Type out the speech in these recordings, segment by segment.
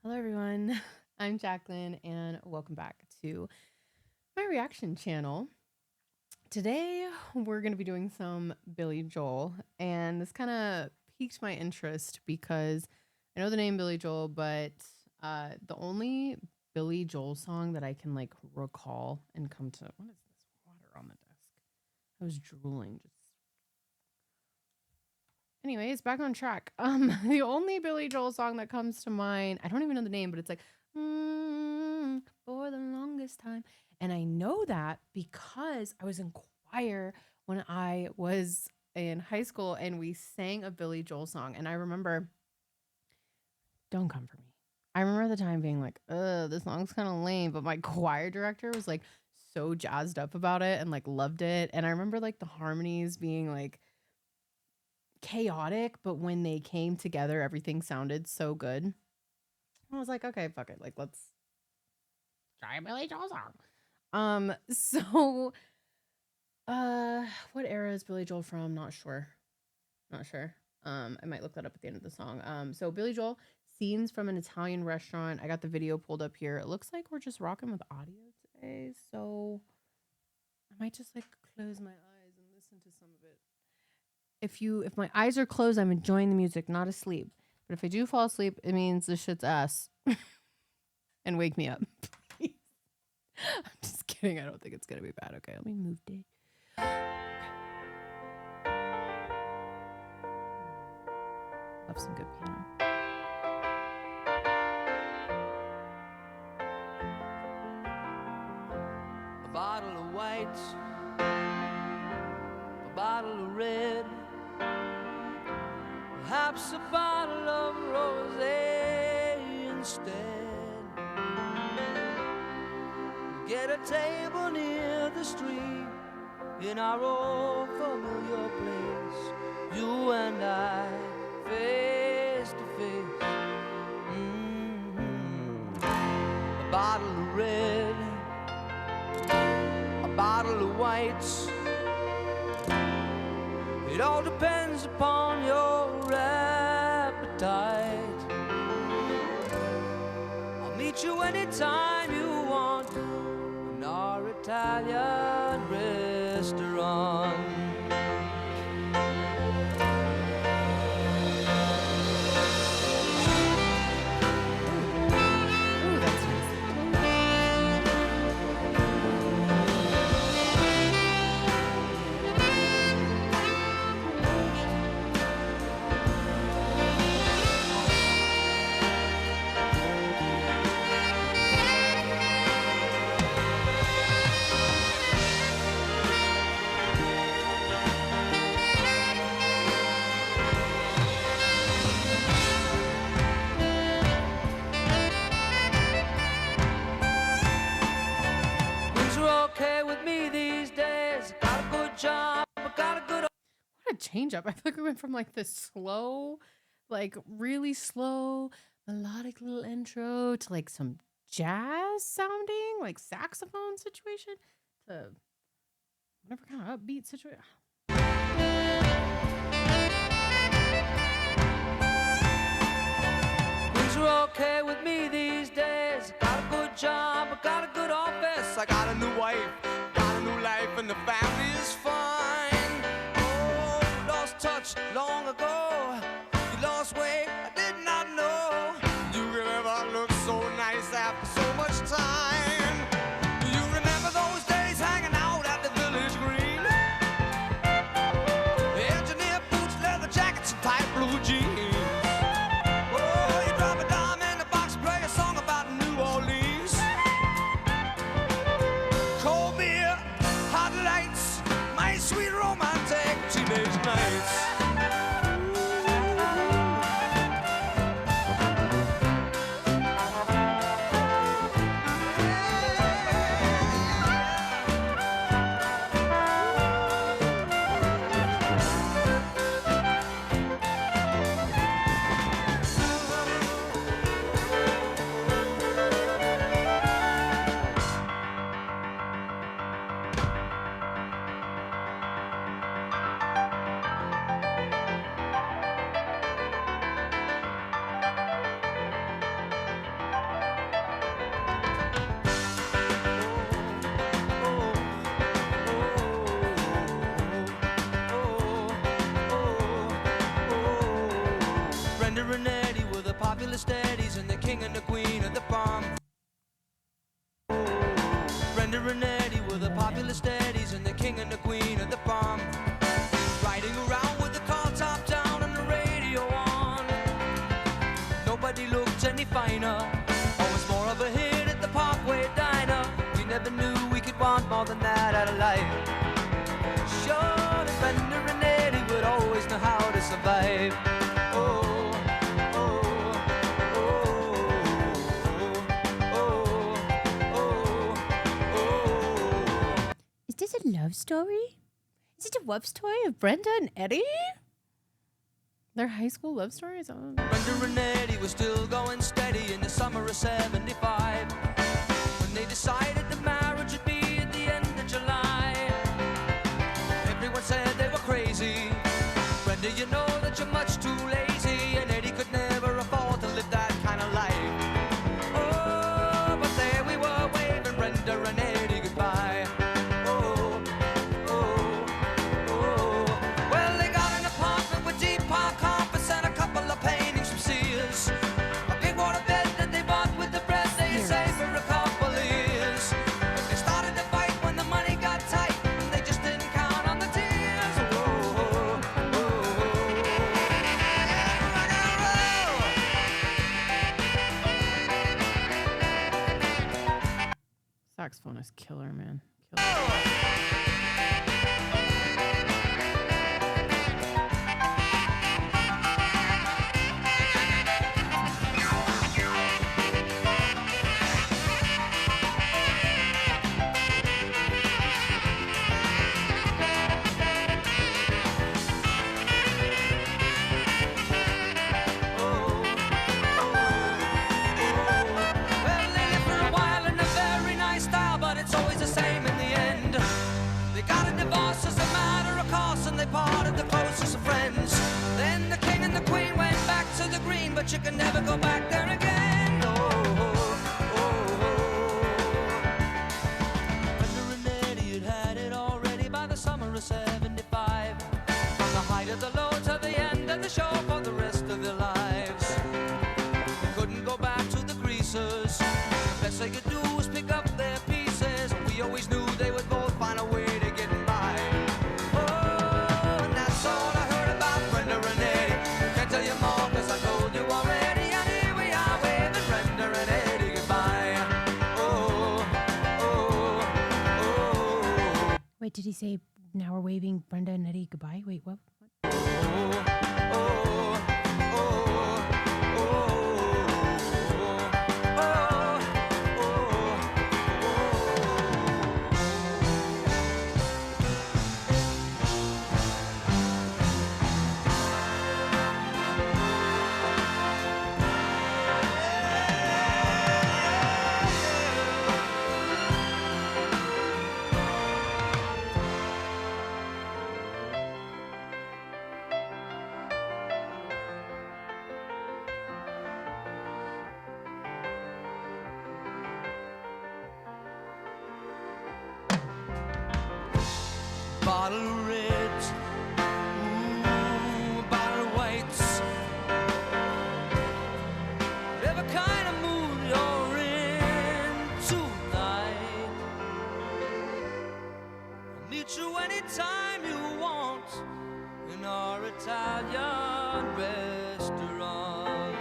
Hello, everyone. I'm Jacqueline, and welcome back to my reaction channel. Today, we're going to be doing some Billy Joel, and this kind of piqued my interest because I know the name Billy Joel, but the only Billy Joel song that I can recall and come to what is this water on the desk? I was drooling. Just anyways, back on track. The only Billy Joel song that comes to mind, I don't even know the name, but it's like for the longest time. And I know that because I was in choir when I was in high school and we sang a Billy Joel song. And I remember, don't come for me. I remember the time being like, this song's kind of lame. But my choir director was like so jazzed up about it and like loved it. And I remember like the harmonies being like chaotic, but when they came together, everything sounded so good. I was like, okay, fuck it. Like, let's try a Billy Joel song. So what era is Billy Joel from? Not sure. Not sure. I might look that up at the end of the song. So Billy Joel, scenes from an Italian restaurant. I got the video pulled up here. It looks like we're just rocking with audio today. So I might just like close my eyes and listen to some of it. If my eyes are closed, I'm enjoying the music, not asleep. But if I do fall asleep, it means this shit's ass. And wake me up. Please. I'm just kidding. I don't think it's gonna be bad. Okay, let me move it. Love some good piano. A bottle of white, a bottle of red, perhaps a bottle of rosé instead. Get a table near the stream in our old familiar place, you and I, face to face. A bottle of red, a bottle of whites. It all depends upon your appetite. I'll meet you anytime you want in our Italian restaurant. Ooh, that's nice. Things are okay with me these days. I got a good job, I got a good. What a change up. I feel like we went from like this slow, like really slow, melodic little intro to like some jazz sounding, like saxophone situation to whatever kind of upbeat situation. Things are okay with me these days. I got a good job, I got a good office. I got a new wife, got a new life, and the family is fine. Oh, you lost touch long ago. You lost weight, I did not know. You could ever look so nice after so much time. Do you remember those days hanging out at the village green? Engineer boots, leather jackets, and tight blue jeans. Oh, you drop a dime in the box, play a song about New Orleans. Cold beer, hot lights, my sweet romantic teenage nights. Brenda and Eddie were the popular steadies, and the king and the queen of the prom. Brenda and Eddie were the popular steadies, and the king and the queen of the prom. Riding around with the car top down and the radio on. Nobody looked any finer. Always more of a hit at the Parkway Diner. We never knew we could want more than that out of life. Sure, the Brenda and Eddie would always know how to survive. Oh, oh, oh, oh, oh, oh. Is this a love story? Is it a love story of Brenda and Eddie? Their high school love story? Brenda and Eddie were still going steady in the summer of '75. When they decided the marriage would be at the end of July. Everyone said they were crazy. Brenda, you know that you're much too lazy, and Eddie could never afford to live that kind of life. Oh, but there we were waving Brenda and Eddie goodbye. Oh, oh, oh. Well, they got an apartment with deep park carpets and a couple of paintings from Sears. A big water bed that they bought with the bread they had saved for a couple of years. But they started to fight when the money got tight, and they just didn't count on the tears. Oh, oh, oh, rock and roll. Saxophonist killer, man. Killer. Well, they live for a while in a very nice style, but it's always the same in the end. They got a divorce as a matter of course, and they parted the closest of friends. Then the king and the queen went back to the green, but you can never go back there again. Oh, oh, oh, oh. Brenda and Eddie had had it already by the summer of '75. From the height of the low to the end of the show for the rest of their lives. They couldn't go back to the greasers. The best they could do was pick up their pieces. We always knew they would both find a way to get by. Oh, and that's all I heard about Brenda and Eddie. Can't tell you more 'cause I told you already. And here we are waving Brenda and Eddie goodbye. Oh, oh, oh. Wait, did he say now we're waving Brenda and Eddie goodbye? Wait, what? Bottle of reds, ooh, bottle of whites. Whatever kind of mood you're in tonight, I'll meet you anytime you want in our Italian restaurant.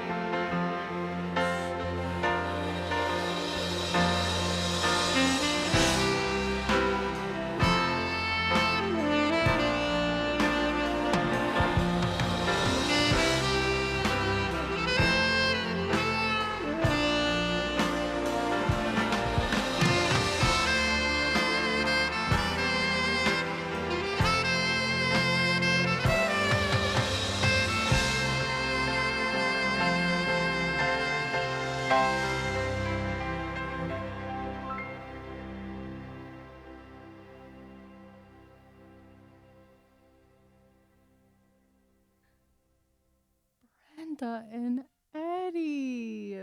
Brenda and Eddie.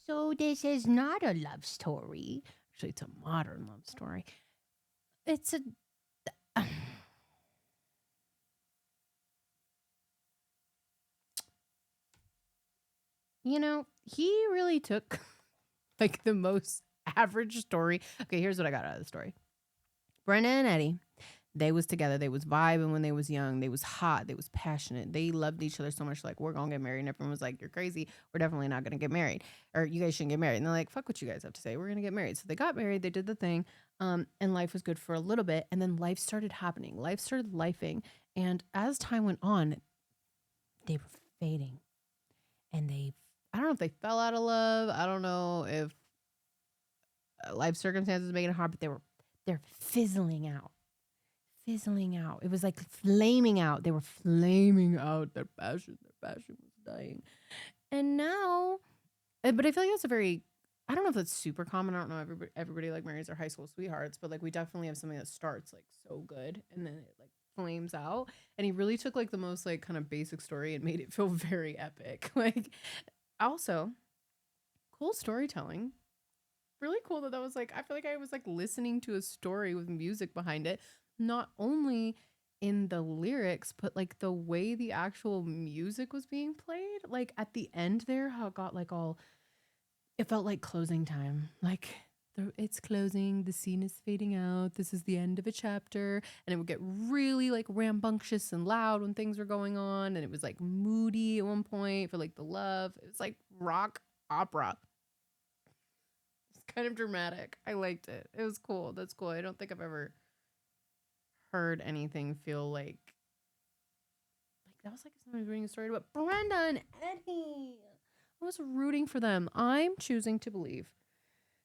So this is not a love story. Actually, it's a modern love story. It's a You know, he really took like the most average story. Okay, here's what I got out of the story. Brenda and Eddie, they was together. They was vibing when they was young. They was hot. They was passionate. They loved each other so much. Like, we're gonna get married. And everyone was like, "You're crazy. We're definitely not gonna get married. Or you guys shouldn't get married." And they're like, "Fuck what you guys have to say. We're gonna get married." So they got married. They did the thing. And life was good for a little bit. And then life started happening. Life started lifing. And as time went on, they were fading. And I don't know if they fell out of love. I don't know if life circumstances making it hard, but they're fizzling out. Fizzling out. It was like flaming out. They were flaming out. Their passion was dying. And now, but I feel like that's I don't know if that's super common. I don't know. Everybody like marries their high school sweethearts, but like we definitely have something that starts like so good and then it like flames out. And he really took like the most like kind of basic story and made it feel very epic. Like, also, cool storytelling. Really cool that was like, I feel like I was like listening to a story with music behind it, not only in the lyrics, but like the way the actual music was being played. Like at the end there, how it got like all, it felt like closing time. Like it's closing, the scene is fading out, this is the end of a chapter. And it would get really like rambunctious and loud when things were going on. And it was like moody at one point for like the love. It was like rock opera. Kind of dramatic. I liked it. It was cool. That's cool. I don't think I've ever heard anything feel like that was like someone reading a story about Brenda and Eddie. I was rooting for them. I'm choosing to believe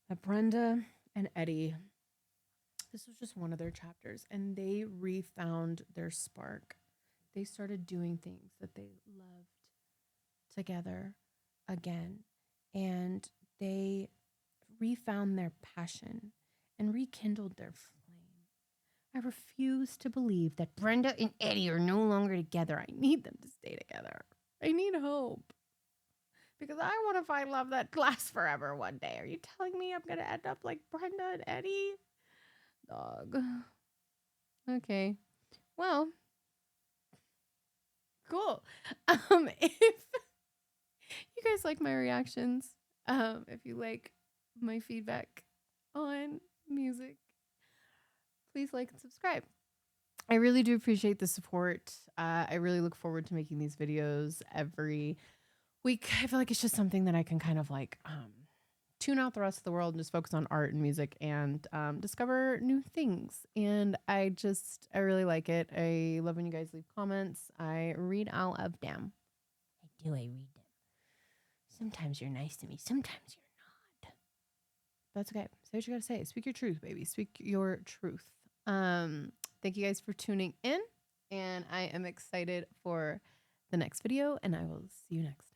that Brenda and Eddie, this was just one of their chapters, and they refound their spark. They started doing things that they loved together again, and they refound their passion and rekindled their flame. I refuse to believe that Brenda and Eddie are no longer together. I need them to stay together. I need hope. Because I want to find love that lasts forever one day. Are you telling me I'm going to end up like Brenda and Eddie? Dog. Okay. Well, cool. If you guys like my reactions, if you like my feedback on music, please like and subscribe. I really do appreciate the support. I really look forward to making these videos every week. I feel like it's just something that I can kind of like tune out the rest of the world and just focus on art and music and discover new things. And I really like it. I love when you guys leave comments. I read all of them. I read them. Sometimes you're nice to me. Sometimes you're not. That's okay. Say what you gotta say. Speak your truth, baby. Speak your truth. Thank you guys for tuning in. And I am excited for the next video. And I will see you next time.